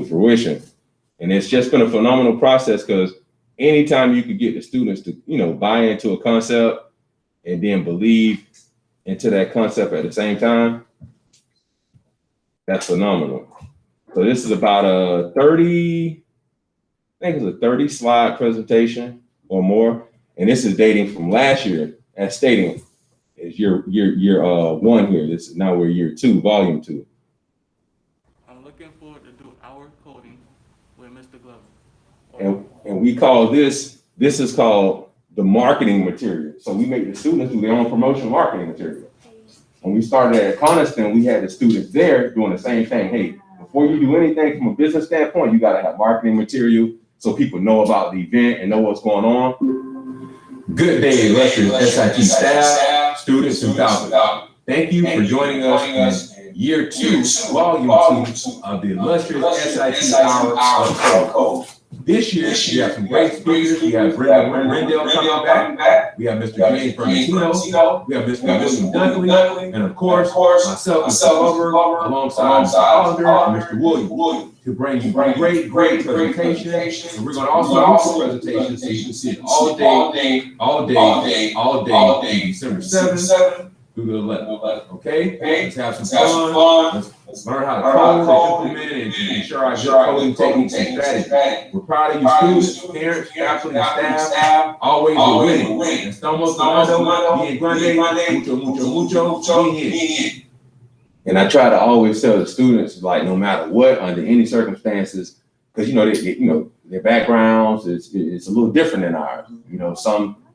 fruition. And it's just been a phenomenal process because anytime you could get the students to, buy into a concept and then believe into that concept at the same time, that's phenomenal. So this is about a 30, I think it's a 30 slide presentation or more. And this is dating from last year at Stadium. Is year one here. This is now we're year 2, volume 2. I'm looking forward to do our coding with Mr. Glover. And we call this is called the marketing material. So we make the students do their own promotion marketing material. When we started at Coniston, we had the students there doing the same thing. Hey, before you do anything from a business standpoint, you got to have marketing material so people know about the event and know what's going on. Good day, illustrious SIT staff, students, and faculty. Thank you for joining us in year 2, volume 2 of the illustrious SIT Hour of Code. This year, we have some great speakers. We have Rendell coming back. We have Mr. James Bernardino. We have Mr. William Dunkley. And of course, myself, Mr. Glover, alongside Mr. Hollander and Mr. Williams, to bring you great presentations. And we're going to also do some presentations so you can see it all day, December 7th through the 11th. Okay? Let's have some fun. Let's learn how to code and implement and ensure our good coding techniques and strategies. We're proud of you students, parents, faculty, and staff. Always we're winning. Estamos ganando, bien grande, mucho, bien. And I try to always tell the students, like, no matter what, under any circumstances, because their backgrounds is a little different than ours.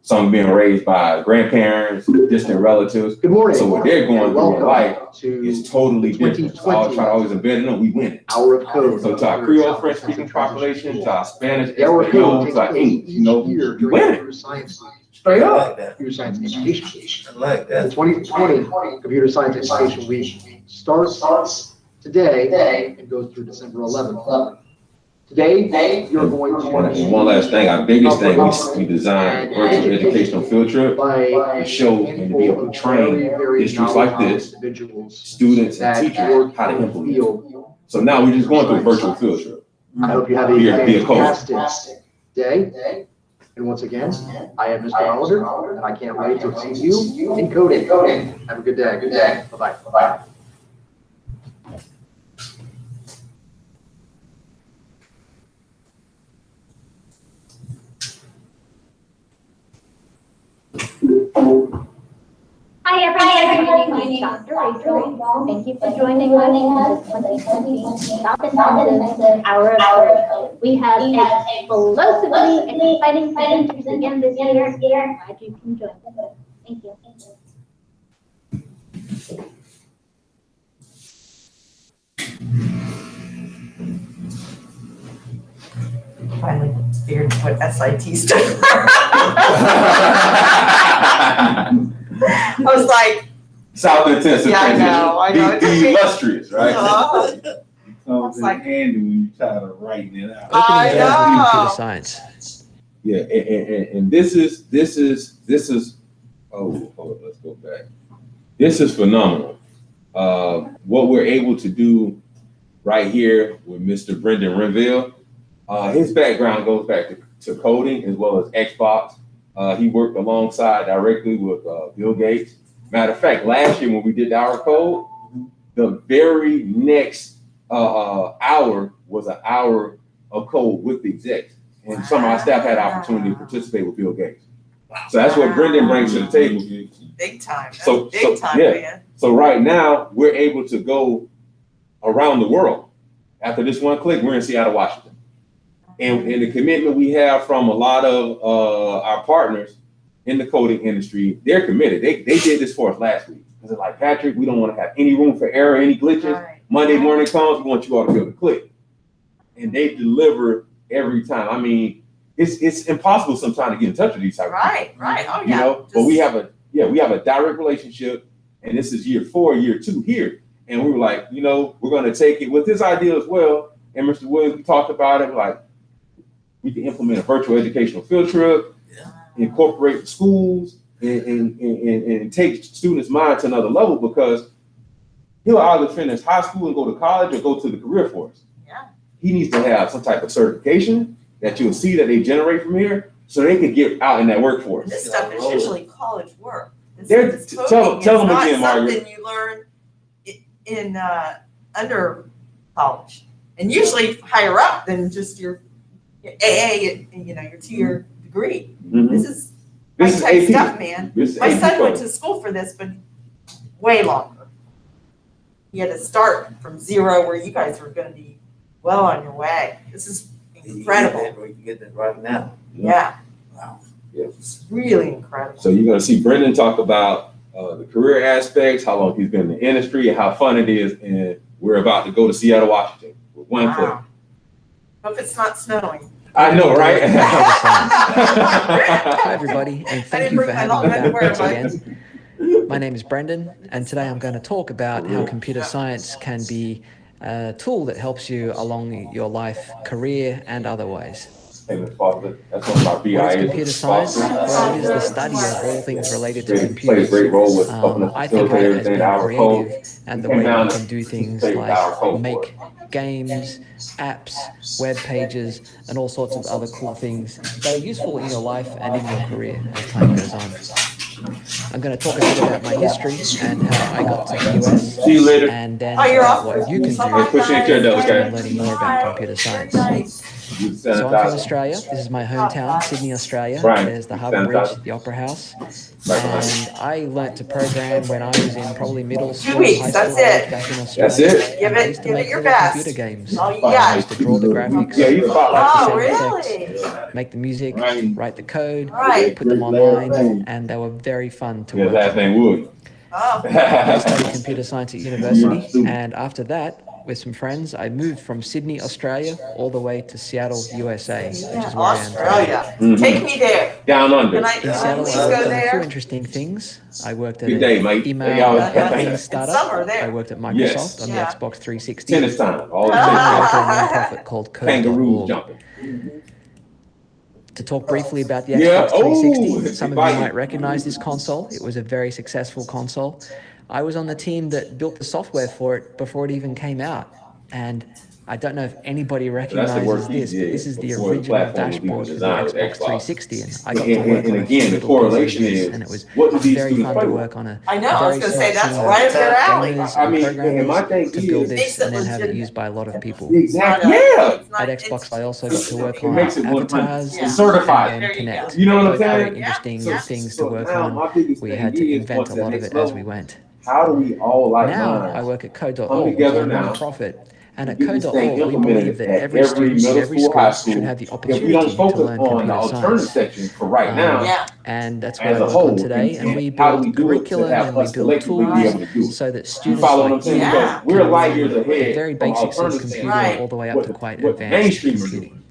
Some being raised by grandparents, distant relatives. Good morning. So what they're going through in life is totally different. So I'll try to always embed in them, we win it. Hour of Code. So to our Creole French speaking population, to our Spanish, Hour of Code to our English, each year you win Computer Science Week. Straight up. Computer Science Education. I like that. The 2020 Computer Science Education Week starts today and goes through December 11th. Today, you're going to. And one last thing, our biggest thing, we designed a virtual educational field trip to show and to be able to train districts like this, students and teachers, how to implement. So now we're just going through a virtual field trip. I hope you have a fantastic day. And once again, I am Mr. Hollander, and I can't wait to see you in coding. Have a good day. Bye-bye. Hi everybody, my name is Dr. Rachel. Thank you for joining us for the 2020 South Intensive Hour of Code. We have explosively exciting presenters again this year. Glad you can join us. Thank you. Finally figured what SIT stood for. I was like, South Intensive Yeah, I know. The illustrious, right? Comes in handy when you try to write it out. I know. Science. Yeah, and this is let's go back. This is phenomenal. What we're able to do right here with Mr. Brendan Renville, his background goes back to coding as well as Xbox. He worked alongside directly with Bill Gates. Matter of fact, last year when we did our code, the very next hour was an hour of code with the execs. And some of our staff had opportunity to participate with Bill Gates. So that's what Brendan brings to the table. Big time. So Yeah. yeah. So right now we're able to go around the world. After this one click, we're in Seattle, Washington. And the commitment we have from a lot of our partners in the coding industry, they're committed. They did this for us last week. Because they're like, Patrick, we don't want to have any room for error, any glitches. Right. Monday morning comes, we want you all to be able to click. And they deliver every time. I mean, it's impossible sometimes to get in touch with these type of people. Right. Oh yeah. But we have a direct relationship, and this is year 4, year 2 here. And we were like, we're going to take it with this idea as well. And Mr. Williams, we talked about it, like, we can implement a virtual educational field trip, incorporate the schools, and take students' mind to another level, because he'll either finish high school and go to college or go to the career force. Yeah. he needs to have some type of certification that you'll see that they generate from here, so they can get out in that workforce. This stuff is usually college work. There- This tell coding them is again, not Margaret. something you learn in under college, and usually higher up than just your AA, your 2-year degree. Mhm. This is This is high-tech AP. stuff, man. This is My AP son went code. to school for this, but way longer. He had to start from zero where you guys were gonna be well on your way. This is incredible. We can get that right now. Yeah. Wow. Yeah. It's really incredible. So you're gonna see Brendan talk about the career aspects, how long he's been in the industry, and how fun it is. And we're about to go to Seattle, Washington with one foot. Wow. Hope it's not snowing. I know, right? Hi, everybody, and thank you for having me back once again. My name is Brendan, and today I'm going to talk about how computer science can be a tool that helps you along your life, career, and otherwise. Hey, Ms. Foster, that's one of our BIs. What is computer science? Well, it is the study of all things related to Plays a computers. great role with helping us I think of facilitate it as everything, being our code. creative and the way you can do things like make games, apps, web pages, and all sorts of other cool things that are useful in your life and in your career as time goes on. I'm going to talk a bit about my history and how I got to the US, See you later. and then Oh, you're about off. what you can do Hey, push in your nose, okay? in learning more about computer science. You So I'm from sanitize. Australia. This is my hometown, Sydney, Australia. Right. There's the Harbour Bridge, the Opera House. And I learnt to program when I was in probably middle school, weeks, high school that's it. age back in Australia. That's it? Give And I it- used to give it make your little best. computer games. Oh, I yeah. used to draw the graphics, Yeah, you fought like Oh, the sound really? effects, make the music, Right. write the code, Right. put them online, and they were very fun to Yeah, work last on. name Wood. Oh, I studied computer science at university, and after that, with some friends, I moved from Sydney, Australia, all the way to Seattle, USA, which is where I am today. Australia. Mhm. Take me there. Down under. Can I In can I Seattle, please I worked go on a few there? interesting things. I worked at Good day, an mate. email Hey, y'all. campaign It's startup. summer there. I worked at Microsoft Yes. on the Yeah. Xbox 360. Tennis time. All the And time. I worked at a nonprofit called Kangaroos Code.org. jumping. To talk briefly about the Yeah. Xbox 360, Oh, some of bye. you might recognize this console. It was a very successful console. I was on the team that built the software for it before it even came out. And I don't know if anybody work recognizes he this, but did this is the before the original platform was even dashboard for the designed with Xbox Xbox. 360. And I got to And- work and on a again, few the little correlation pieces of is, this, and it was what do these very students fun play to with? work on a I know, I was very gonna small say, that's team of right up their alley. gamers I and mean, and my programmers thing to build is- this Makes it and then have it legitimate. used by a lot of people. Exactly. Not a- Yeah. it's not- At it's- Xbox, I also got to work It on makes it 100. avatars Yeah. It's certified. and There you Connect. go. You know what I'm Both saying? very interesting Yeah. things So to work now on. my biggest We thing had to is, invent once a that lot of next it as level, we went. How do we all like Now minds I work at come Code.org, which is together a now non-profit. And at get this thing Code.org, we implemented believe that at every every student in middle every school, high school school? should have the If we opportunity don't to focus learn on the computer alternative science. section for right now, Yeah. And that's as what I a work whole, on today. And we how do we build do it to curriculum have and we us build collectively be tools able to do it? so that You students follow what I'm like saying? you Yeah. Because we're can light learn years the ahead very from basics of alternative computing Right. all the way up what- to quite what advanced mainstream are computing. doing.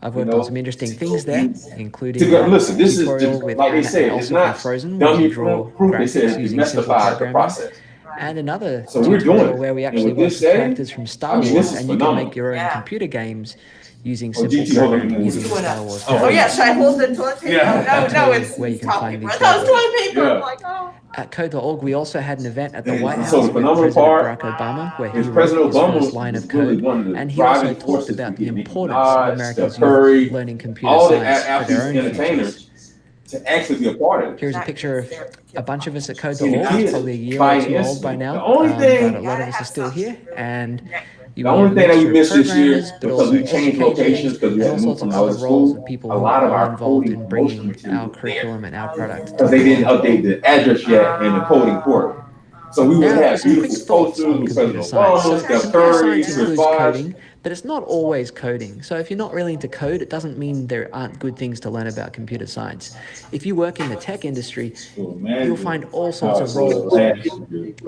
I've You worked know? on some interesting things there, including To go, listen, this is tutorial just, with like they Anna said, and it's Elsa not from Frozen, where dummy you draw proof. They graphics said it using simple demystified the programming. process. And another So we're tutorial doing it. where we And actually with work this with setting, characters from Star I mean, Wars, this is and you can phenomenal. make your own Yeah. computer games using Oh, simple GT, hold on, programming who's using doing Star that? Wars Oh, yeah, characters. should I hold the toilet paper? Yeah. No, it's Where you can toilet find paper. these I thought it was games. toilet paper. Yeah. I'm like, oh. At Code.org, we also had an event at the And White House so the with phenomenal President part Barack Obama, where he is wrote President his Obama first line of was really code, one of the and he also driving talked forces about to the get importance of Minaj, America's Steph Curry, youth learning computer all the science for athletes their and own futures. entertainers to actually be a part of it. Here's a picture of a bunch of us at And the Code.org, kids probably a year or fighting two old by instantly. now, The only thing- but a lot of us are still here, and you The have only a thing that we mixture of missed this year, programmers, but because also we changed locations educators, because we and had all to move sorts from of another other roles school, and people a who lot of are our involved coding in motion bringing material our was there. curriculum and our product to Because they didn't update the address yet in the coding portal. So we would Now, have some quick beautiful thoughts posters on with computer President science. So Obama, Steph computer Curry, science Chris includes Bosh. coding, but it's not always coding. So if you're not really into code, it doesn't mean there aren't good things to learn about computer science. If you work in the tech industry, you'll find all sorts of roles,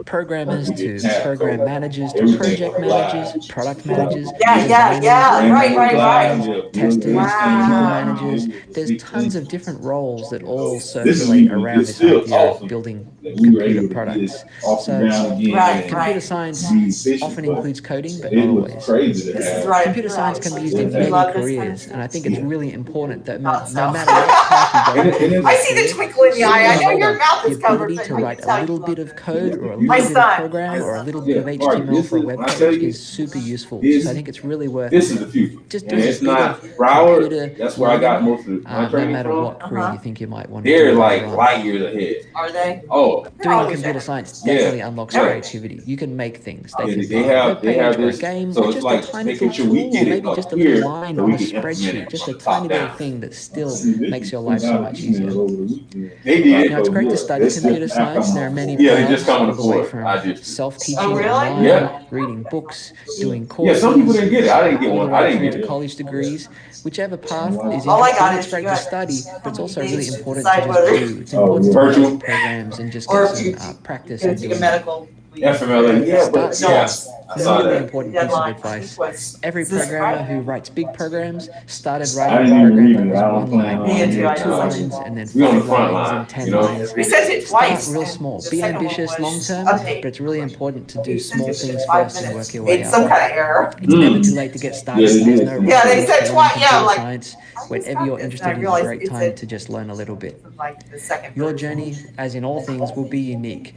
programmers to program managers to project managers, product managers, Yeah, designers, right. testers, Wow. people managers. There's tons of different roles that all This is circulate even- around it's this still idea awesome of building that we were computer able to products. get off the So ground again. Right, and computer science be efficient, often but includes coding, but it not was always. crazy to This is right. Computer science can be used in We many love this kind of careers, stuff. and I think it's really important that no So. matter what path you go It is- into, I see the twinkle in the eye. I know your mouth the is covered, ability but to I can write a tell you little love bit of it. code or a My little bit of son. program or a little Yeah, bit of Mark, HTML this for a is- web when I page tell you, is super useful. this- So I think it's really worth This is the future. just And doing a it's bit not of Broward. computer That's where I got learning, most of my no training matter from. what career Uh-huh. you think you might want to They're do like later on. light years ahead. Are they? Oh, They're Doing always computer ahead. science Yeah. definitely unlocks Yeah. creativity. You can make things. They yeah, can they be a web they have page or a this. game So or it's just like a tiny making little sure we tool get or it maybe up just a here little line so on we a can implement spreadsheet, it just from a the top tiny little down. thing that still See, this makes your is life so something much I seen easier. over the weekend. They did. You know, it's great to study This is computer not science. coming There are many Yeah, they just paths coming all the way for it. from I just- self-teaching Oh, really? online, Yeah. reading books, doing Yeah, courses, some people didn't get it. I didn't get all the one. I way didn't through get to it. college degrees. Whichever path is All I interesting, got it's is great you to got study, how but it's many also really days to important to decide just whether- do. It's important to Virtual. learn programs and just Or get if some you practice go in take a doing it. medical. FMLA, yeah, but Start yeah, jobs. I It's a saw really that. important piece of Deadline, I advice. think, was Every this programmer Friday? who writes big programs started I writing didn't a even program read that it. was I don't one plan line, on Me and too, then I two just- lines, and then We on the 5 front lines, line, and 10 you know? lines. We sent it Start twice. real and small. the Be second one ambitious was long term, update. but it's really important to do We sent small it in things 5 first and minutes. work your way Made some up. kind of error. It's never too late to get started. Yeah, There's it no is. rush Yeah, they to said learn twice, yeah, computer like, science. I just Whenever got you're this, and interested, I is a realized great it's time to just learn a little bit. like the second Your version. journey, as in all things, will be unique.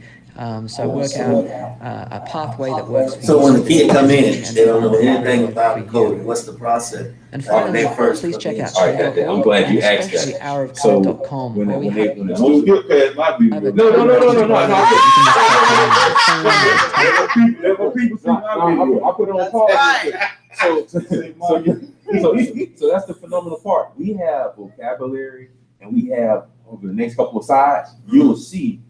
So work out a pathway that works for you. So when the kid come in, and they don't know find anything what about works for coding, you. what's the process? And When they finally, first please come check in. out All right, I'm code.org glad you and asked that. especially So hourofcode.com, where we have Don't skip past my people. over No, no, no, no, no, no, no. You can just put it on your phone and Let my people see my I put it on pause. Right. So that's the phenomenal part. We have vocabulary and we have over the next couple of slides, you'll see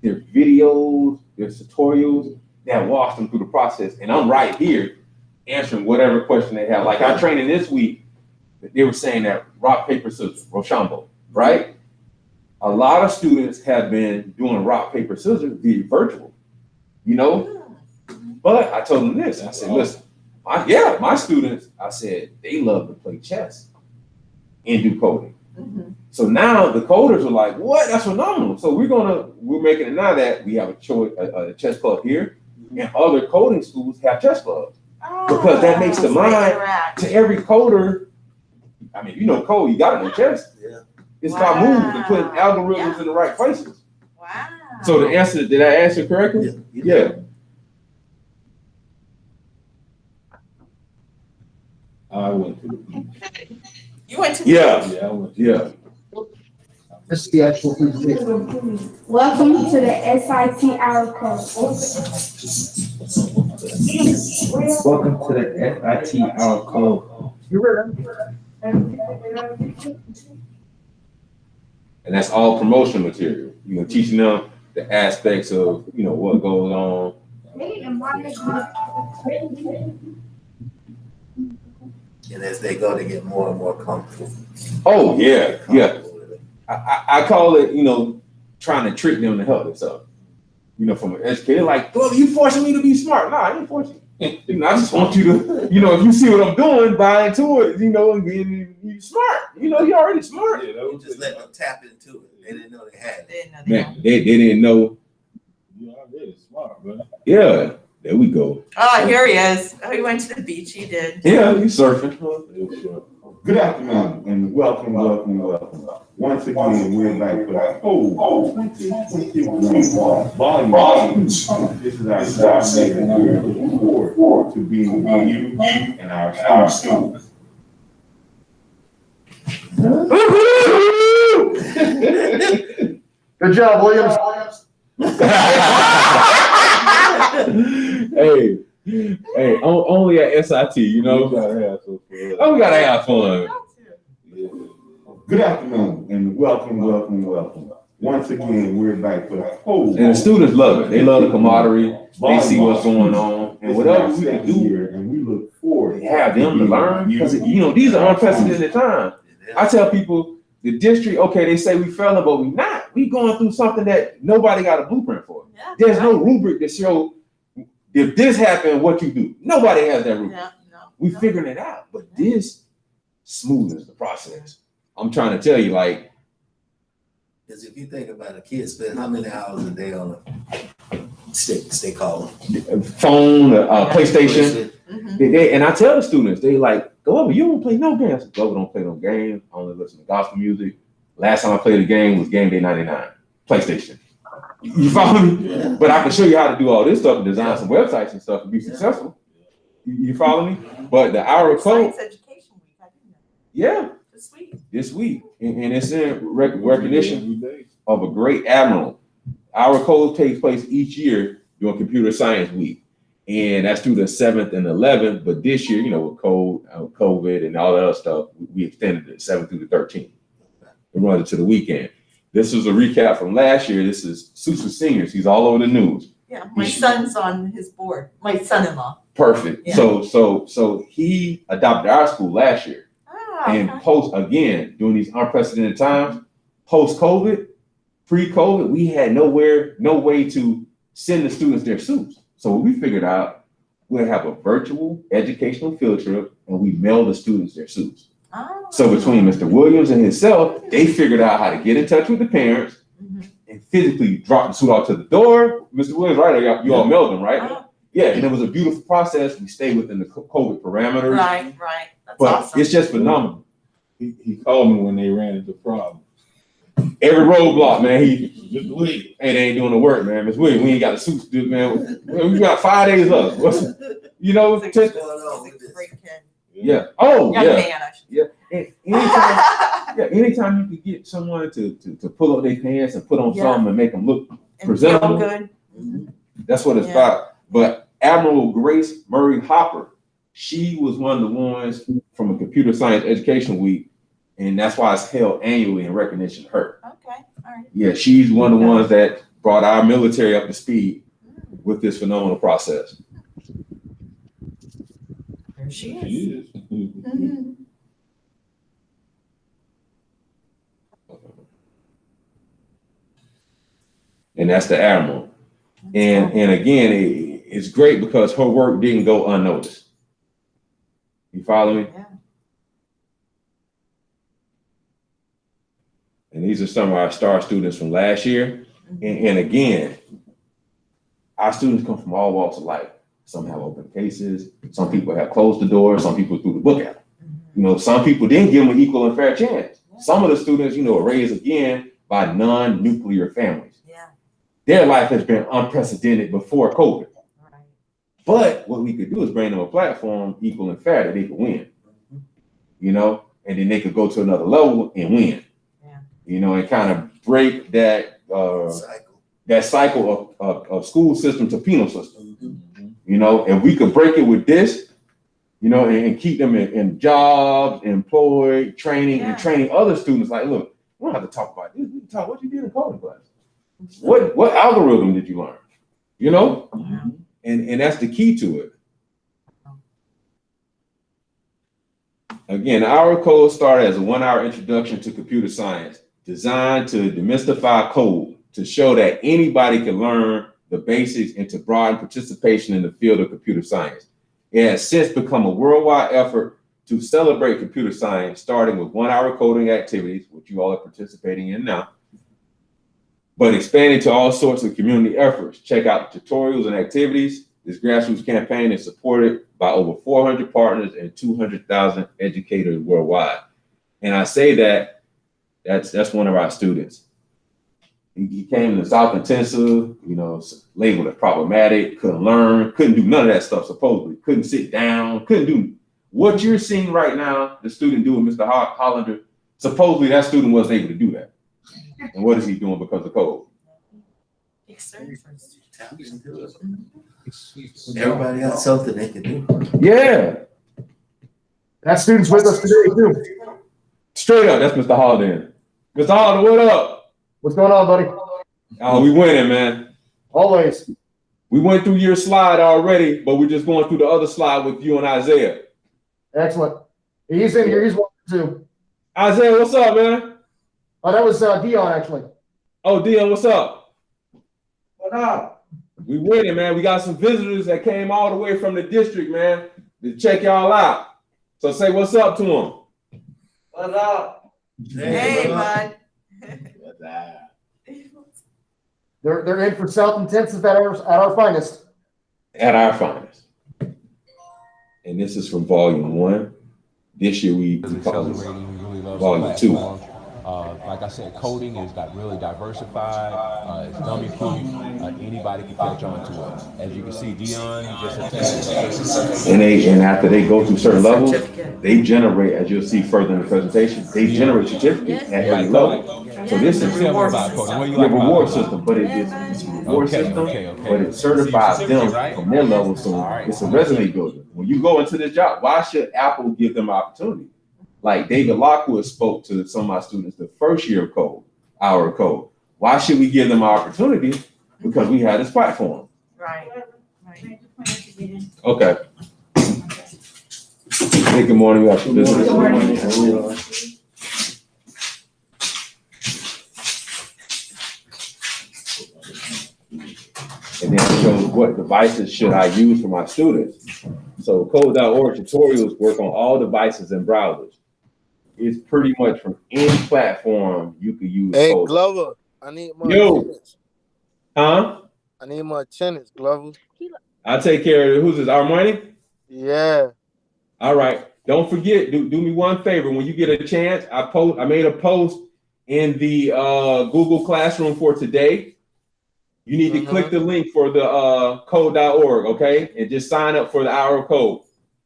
their videos, their tutorials that walks them through the process. And I'm right here answering whatever question they have. Like our training this week, they were saying that rock, paper, scissors, Rochambeau, right? A lot of students have been doing rock, paper, scissors via virtual, you know? But I told them this, I said, listen, my students, I said, they love to play chess and do coding. Mhm. So now the coders are like, what? That's phenomenal. So we're making it now that we have a chess club here, and other coding schools have chess clubs. Because that makes the So they mind interact. to every coder. I mean, you know code, you gotta know chess. Yeah. It's about moving and putting Wow. algorithms Yeah. in the right places. Wow. So the answer, did I answer correctly? Yeah. I went to the beach. You went to. Yeah. Yeah, I went. Yeah. This is the actual presentation. Welcome to the SIT Hour Code. Welcome to the SIT Hour Code. And that's all promotion material. You know, teaching them the aspects of, you know, what goes on. And as they go, they get more and more comfortable. Oh, yeah, yeah. Comfortable with it. I call it, you know, trying to trick them to help themselves. You know, from an educator, like, well, you forcing me to be smart. No, I ain't forcing you. You know, I just want you to, you know, if you see what I'm doing, buy into it, you know, and be smart. You know, you're already smart. Yeah, that You was just let them tap into it. They didn't know they had it. Didn't know they Man, they didn't know. You already smart, bro. Yeah, there we go. Oh, here he is. Oh, he went to the beach. He did. Yeah, you surfing. Good afternoon and welcome. Once again, we're back for the whole 2021 volume. This is our start and we're looking forward to being with you and our students. Good job, Williams. hey, only at SIT, you know. We gotta have some fun. Oh, we gotta have fun. Yeah. Good afternoon and welcome. Once again, we're back for the whole. And the students love it. They love the camaraderie. They see what's going on, and whatever we can do, here, and we look forward to have them to learn. Because you know these are unprecedented times. I tell people the district, okay, they say we failing, but we not. We going through something that nobody got a blueprint for. Yeah. There's no rubric to show if this happened, what you do. Nobody has that rubric. We figuring it out, but this smoothens the process. I'm trying to tell you, like, Because if you think about it, kids spend how many hours a day on Stay calm. phone, PlayStation. Mhm. And I tell the students, they like, Glover, you don't play no games. Glover don't play no games. I only listen to gospel music. Last time I played a game was Game Day 99, PlayStation. You follow me? Yeah. But I can show you how to do all this stuff and design some websites and stuff and be successful. You follow me? But the hour code, Science education week, I didn't know. yeah, this week. And it's in recognition of a great admiral. Our code takes place each year during Computer Science Week. And that's through the 7th and 11th. But this year, with COVID and all that other stuff, we extended it 7th through the 13th. We run it to the weekend. This is a recap from last year. This is Susa Seniors. He's all over the news. Yeah, my son's on his board, my son-in-law. Perfect. Yeah. So he adopted our school last year. Oh, And okay. during these unprecedented times, post-COVID, pre-COVID, we had no way to send the students their suits. So we figured out we'll have a virtual educational field trip and we mail the students their suits. Oh. So between Mr. Williams and himself, they figured out how to get in touch with the parents and physically drop the suit off to the door. Mr. Williams, right? You all mailed them, right? Oh. Yeah, and it was a beautiful process. We stayed within the COVID parameters. Right. That's But awesome. it's just phenomenal. He called me when they ran into problems. Every roadblock, man. Just wait. Hey, they ain't doing the work, man. Miss Williams, we ain't got the suits, dude, man. We got 5 days up. He's a 10 great kid. yeah. Oh, Young yeah. man, I should Yeah. And anytime you could get someone to pull up their pants and put on Yeah. something and make them look And presentable. feel good. That's what it's Yeah. about. But Admiral Grace Murray Hopper, she was one of the ones from a Computer Science Education Week, and that's why it's held annually in recognition of her. Okay, all right. Yeah, she's one of the ones that brought our military up to speed with this phenomenal process. There she is. He is. Mhm. And that's the Admiral. And again, it's great because her work didn't go unnoticed. You follow me? Yeah. And these are some of our star students from last year. And again, our students come from all walks of life. Some have open cases. Some people have closed the door. Some people threw the book at them. Some people didn't give them an equal and fair chance. Some of the students, are raised again by non-nuclear families. Yeah. Their life has been unprecedented before COVID. Right. But what we could do is bring them a platform equal and fair that they could win. And then they could go to another level and win. Yeah. And kind of break that cycle of school system to penal system. And we could break it with this, and keep them in jobs, employed, training, and training other students. Like, look, we don't have to talk about this. We can talk what you did in coding class. What algorithm did you learn? And that's the key to it. Again, our code started as a 1-hour introduction to computer science, designed to demystify code, to show that anybody can learn the basics and to broaden participation in the field of computer science. It has since become a worldwide effort to celebrate computer science, starting with 1-hour coding activities, which you all are participating in now, but expanding to all sorts of community efforts. Check out the tutorials and activities. This grassroots campaign is supported by over 400 partners and 200,000 educators worldwide. And I say that's one of our students. He came to South Intensive, labeled as problematic, couldn't learn, couldn't do none of that stuff supposedly, couldn't sit down, couldn't do what you're seeing right now, the student doing, Mr. Hollander, supposedly that student wasn't able to do that. And what is he doing because of code? Everybody got something they can do. Yeah. That student's with us today too. Straight up, that's Mr. Hollander. Mr. Hollander, what up? What's going on, buddy? Oh, we winning, man. Always. We went through your slide already, but we're just going through the other slide with you and Isaiah. Excellent. He's in here. He's one too. Isaiah, what's up, man? Oh, that was Dion actually. Oh, Dion, what's up? What up? We winning, man. We got some visitors that came all the way from the district, man, to check y'all out. So say what's up to them. What up? Hey, bud. They're in for self-intensive at our finest. At our finest. And this is from volume 1. This year we call this volume 2. Like I said, coding has got really diversified. It's dummy proof. Anybody can catch on to it. As you can see, Dion just attended. And after they go through certain levels, they generate, as you'll see further in the presentation, they generate certificates at every level. So this is a reward system, but it's a reward system, but it certifies them from their level. So it's a resume builder. When you go into this job, why should Apple give them opportunity? Like David Lockwood spoke to some of my students the first year of code, our code. Why should we give them opportunity? Because we had this platform. Right. Okay. Hey, good morning. We have some business. Good morning. And then it shows what devices should I use for my students. So code.org tutorials work on all devices and browsers. It's pretty much from any platform you could use. Hey, code. Glover, I need more attendance. Huh? I need more attendance, Glover. I'll take care of it. Who's this? Our money? Yeah. All right. Don't forget, do me one favor. When you get a chance, I made a post in the Google Classroom for today. You need to click the link for the code.org, okay? And just sign up for the hour of code.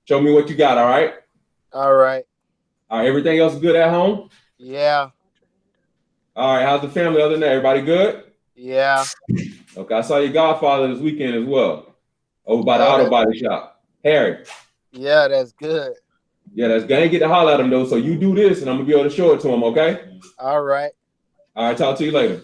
Show me what you got, all right? All right. All right, everything else good at home? Yeah. All right, how's the family other than that? Everybody good? Yeah. Okay, I saw your godfather this weekend as well. Over by the auto body shop. Harry. Yeah, that's good. Yeah, that's good. I ain't get to holler at him though, so you do this and I'm gonna be able to show it to him, okay? All right. All right, talk to you later.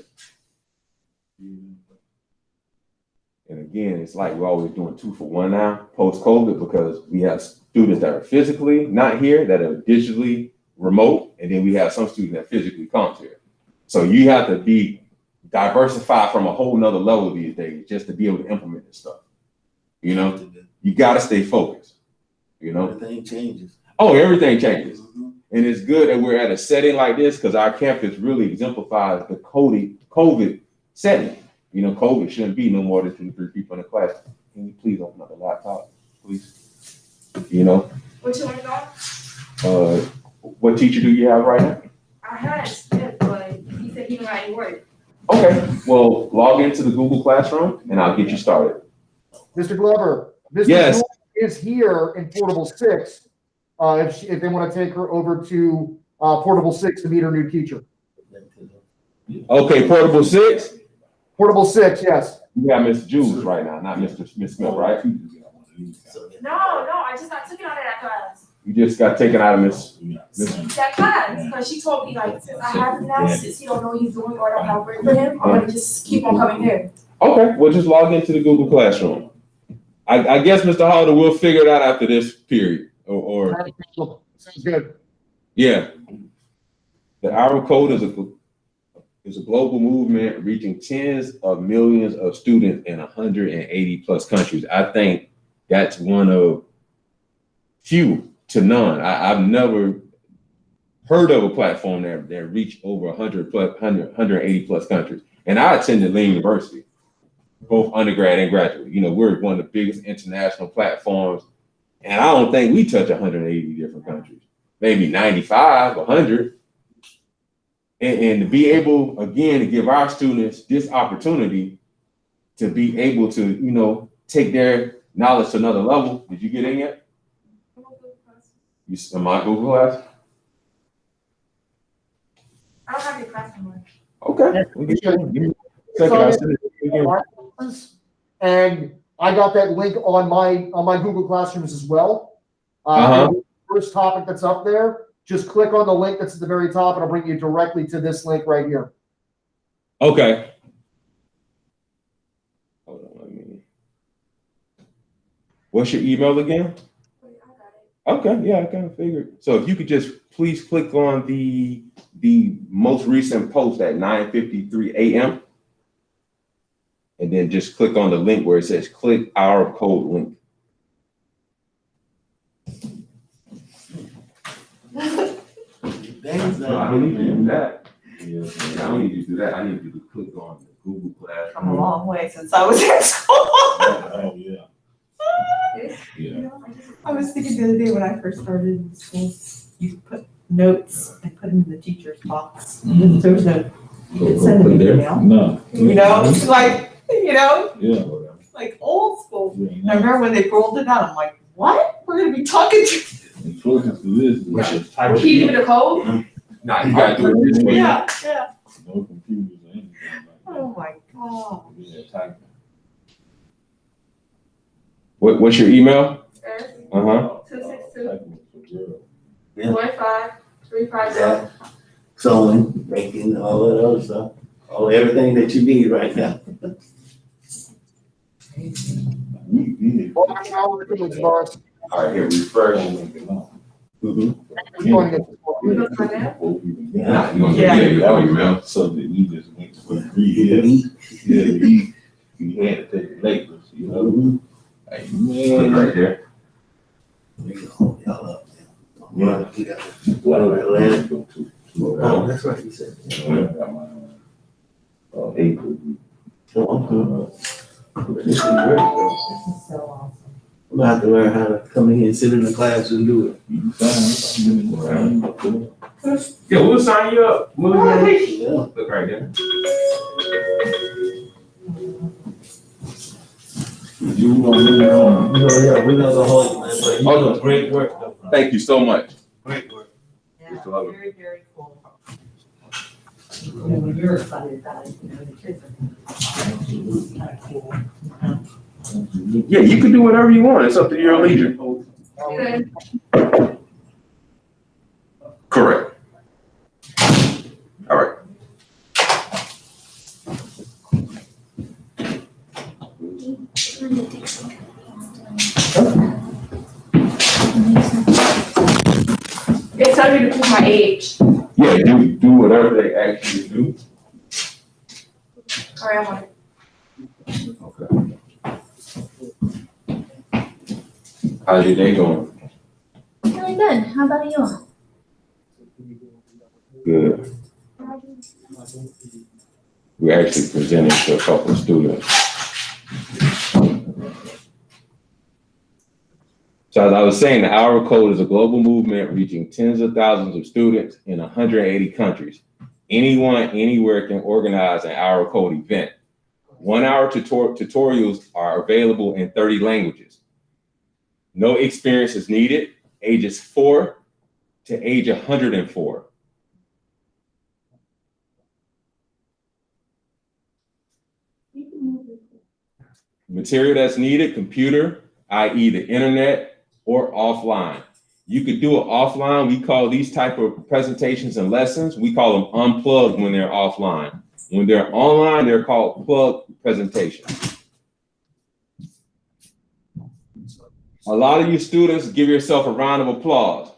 And again, it's like we're always doing 2 for 1 now, post-COVID, because we have students that are physically not here, that are digitally remote, and then we have some students that physically come here. So you have to be diversified from a whole nother level these days just to be able to implement this stuff. You know, you got to stay focused. You know, Everything changes. Oh, everything changes. And it's good that we're at a setting like this because our campus really exemplifies the COVID setting. You know, COVID shouldn't be no more than 2 to 3 people in the class. Can you please open up the laptop, please? You know? What you want to know? What teacher do you have right now? I had Smith, but he said he didn't write any work. Okay, well, log into the Google Classroom and I'll get you started. Mr. Glover, Mr. Yes. Glover is here in Portable 6 if they want to take her over to Portable 6 to meet her new teacher. Okay, Portable 6? Portable 6, yes. You got Miss Jules right now, not Mr. Smith, right? No, I just got taken out of that class. You just got taken out of Miss. That class, because she told me, like, since I have him now, since he don't know what he's doing or I don't have work for him, I'm going to just keep on coming here. Okay, well, just log into the Google Classroom. I guess, Mr. Hollander, we'll figure it out after this period. Or Sounds good. Yeah. The Hour Code is a global movement reaching tens of millions of students in 180 plus countries. I think that's one of few to none. I've never heard of a platform that reached over 180 plus countries. And I attended Lane University, both undergrad and graduate. You know, we're one of the biggest international platforms. And I don't think we touch 180 different countries, maybe 95, 100. And to be able, again, to give our students this opportunity to be able to, you know, take their knowledge to another level. Did you get in yet? You in my Google Class? I don't have your class anymore. Okay. And I got that link on my Google Classrooms as well. First topic that's up there, just click on the link that's at the very top and it'll bring you directly to this link right here. Okay. Hold on, what's your email again? Okay, yeah, I kind of figured. So if you could just please click on the most recent post at 9:53 a.m. and then just click on the link where it says click our code link. Thanks, I don't need to do that. Yeah. I don't need you to do that. I need you to click on the Google Classroom. Come a long way since I was in school. Oh, yeah. Yeah. I was thinking the other day when I first started in school, you put notes and put them in the teacher's box. There was no, you could send them an email. No. You know, it's like, Yeah. like old school. Yeah. I remember when they rolled it out, I'm like, what? We're gonna be talking to. Unfortunately, this is just type. Keep it a code? Nah, you gotta do it this way. Yeah. No computers or anything like that. Oh my God. Yeah, typing. What's your email? 262 Typing is for real. 15350. Yeah. Sewing, baking, all that other stuff, everything that you need right now. We did. All right, here, refresh. Mhm. Yeah. That was enough so that we just went for the free. Yeah, we had to take the Lakers, you know? Like, Click man. right there. We can hold y'all up. Yeah. We got Well, Atlanta. go to. Oh, that's right, you said. April. This is great, though. So awesome. I'm gonna have to learn how to come in here and sit in the class and do it. Yeah, we'll sign you up. Yeah. Look right there. You gonna move on. Yeah, we're gonna go hold, man, but you doing great work, though. Thank you so much. Great work. Yeah, Just love it. very, very cool. When you're excited about it, the kids are kind of cool. Yeah, you can do whatever you want. It's up to your leisure. Correct. All right. They tell me to put my age. Yeah, do whatever they ask you to do. All right, I'm on it. Okay. How's your day going? Really good. How about you? Good. We actually presented to a couple of students. So as I was saying, the Hour Code is a global movement reaching tens of thousands of students in 180 countries. Anyone, anywhere can organize an Hour Code event. 1 hour tutorials are available in 30 languages. No experience is needed, ages 4 to age 104. Material that's needed, computer, i.e. the internet, or offline. You could do it offline. We call these type of presentations and lessons, we call them unplugged when they're offline. When they're online, they're called plug presentations. A lot of you students, give yourself a round of applause.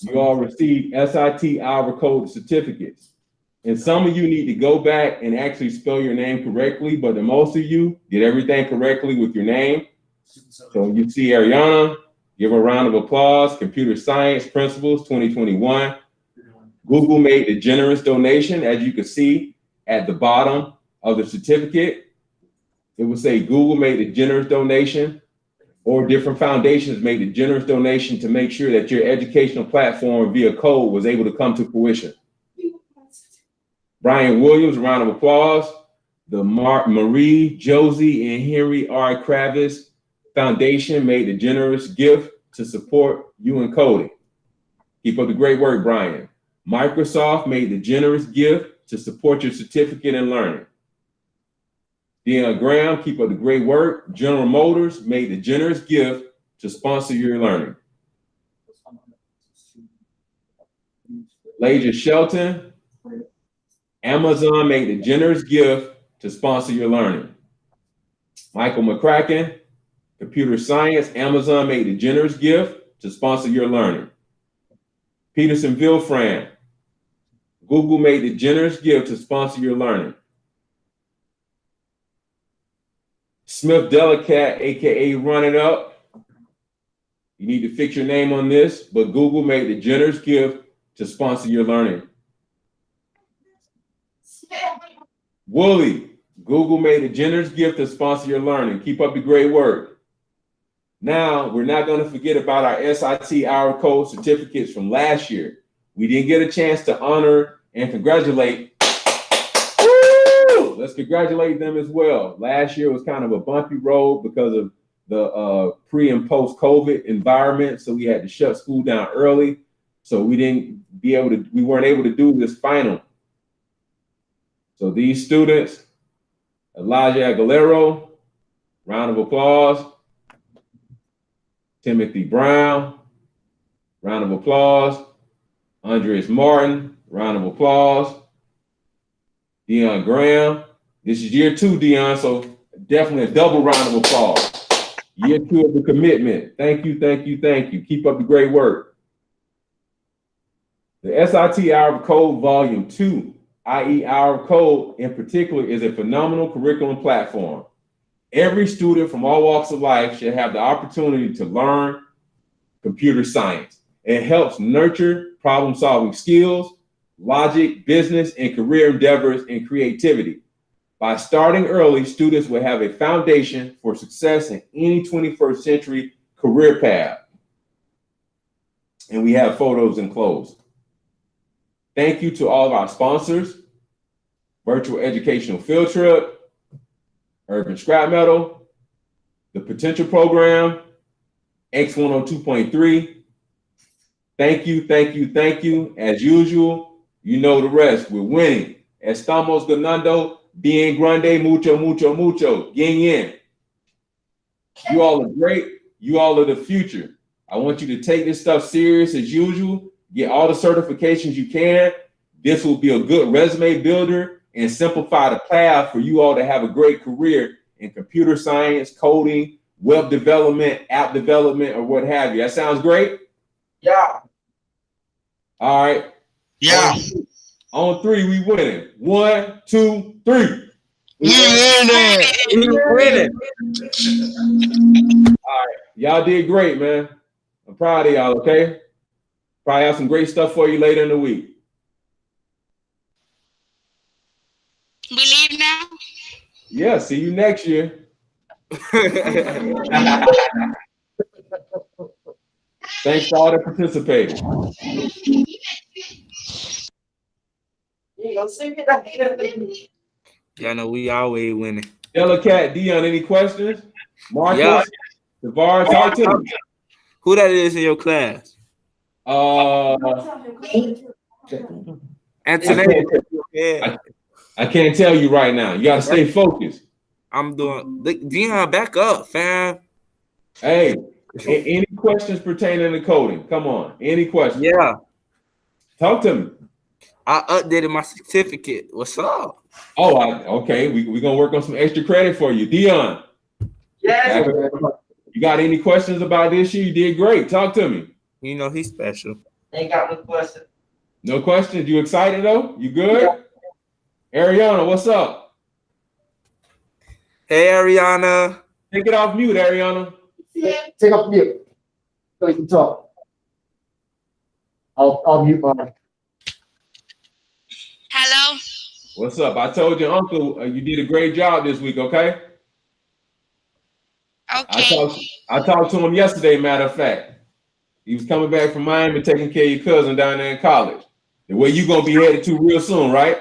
You all received SIT Hour Code certificates. And some of you need to go back and actually spell your name correctly, but the most of you did everything correctly with your name. So you see Ariana, give her a round of applause. Computer Science Principles 2021. Google made the generous donation, as you can see at the bottom of the certificate. It will say Google made the generous donation, or different foundations made the generous donation to make sure that your educational platform via code was able to come to fruition. Brian Williams, a round of applause. The Marie, Josie, and Henry R. Kravis Foundation made the generous gift to support you in coding. Keep up the great work, Brian. Microsoft made the generous gift to support your certificate in learning. Deanna Graham, keep up the great work. General Motors made the generous gift to sponsor your learning. Laja Shelton, Amazon made the generous gift to sponsor your learning. Michael McCracken, Computer Science, Amazon made the generous gift to sponsor your learning. Peterson Vilfran, Google made the generous gift to sponsor your learning. Smith Delicat, AKA Run It Up. You need to fix your name on this, but Google made the generous gift to sponsor your learning. Wooly, Google made a generous gift to sponsor your learning. Keep up the great work. Now, we're not going to forget about our SIT Hour Code certificates from last year. We didn't get a chance to honor and congratulate. Woo! Let's congratulate them as well. Last year was kind of a bumpy road because of the pre and post COVID environment. So we had to shut school down early. So we weren't able to do this final. So these students, Elijah Aguilero, round of applause. Timothy Brown, round of applause. Andreas Martin, round of applause. Dion Graham, this is year 2, Dion, so definitely a double round of applause. Year 2 of the commitment. Thank you, thank you, thank you. Keep up the great work. The SIT Hour Code Volume 2, i.e. Hour Code in particular, is a phenomenal curriculum platform. Every student from all walks of life should have the opportunity to learn computer science. It helps nurture problem-solving skills, logic, business, and career endeavors, and creativity. By starting early, students will have a foundation for success in any 21st century career path. And we have photos enclosed. Thank you to all of our sponsors, Virtual Educational Field Trip, Urban Scrap Metal, the Potential Program, X102.3. Thank you, thank you, thank you. As usual, you know the rest. We're winning. Estamos ganando, bien grande, mucho, mucho, mucho. Yin yin. You all are great. You all are the future. I want you to take this stuff serious as usual. Get all the certifications you can. This will be a good resume builder and simplify the path for you all to have a great career in computer science, coding, web development, app development, or what have you. That sounds great? Yeah. All right. Yeah. On 3, we winning. 1, 2, 3. We winning. All right. Y'all did great, man. I'm proud of y'all, okay? Probably have some great stuff for you later in the week. We leave now? Yeah, see you next year. Thanks to all that participated. Y'all know we always winning. Yellow Cat, Dion, any questions? Marcus, Yeah. Devar, talk to me. Who that is in your class? Anthony. I can't tell you right now. You gotta stay focused. I'm doing. Dion, back up, fam. Hey, any questions pertaining to coding? Come on, any questions? Yeah. Talk to me. I updated my certificate. What's up? Oh, okay. We're gonna work on some extra credit for you, Dion. Yeah. You got any questions about this year? You did great. Talk to me. You know he's special. Ain't got no question. No questions. You excited though? You good? Yeah. Ariana, what's up? Hey, Ariana. Take it off mute, Ariana. Take off mute so you can talk. I'll mute mine. Hello. What's up? I told your uncle you did a great job this week, okay? Okay. I talked to him yesterday, matter of fact. He was coming back from Miami taking care of your cousin down there in college. The way you gonna be headed to real soon, right?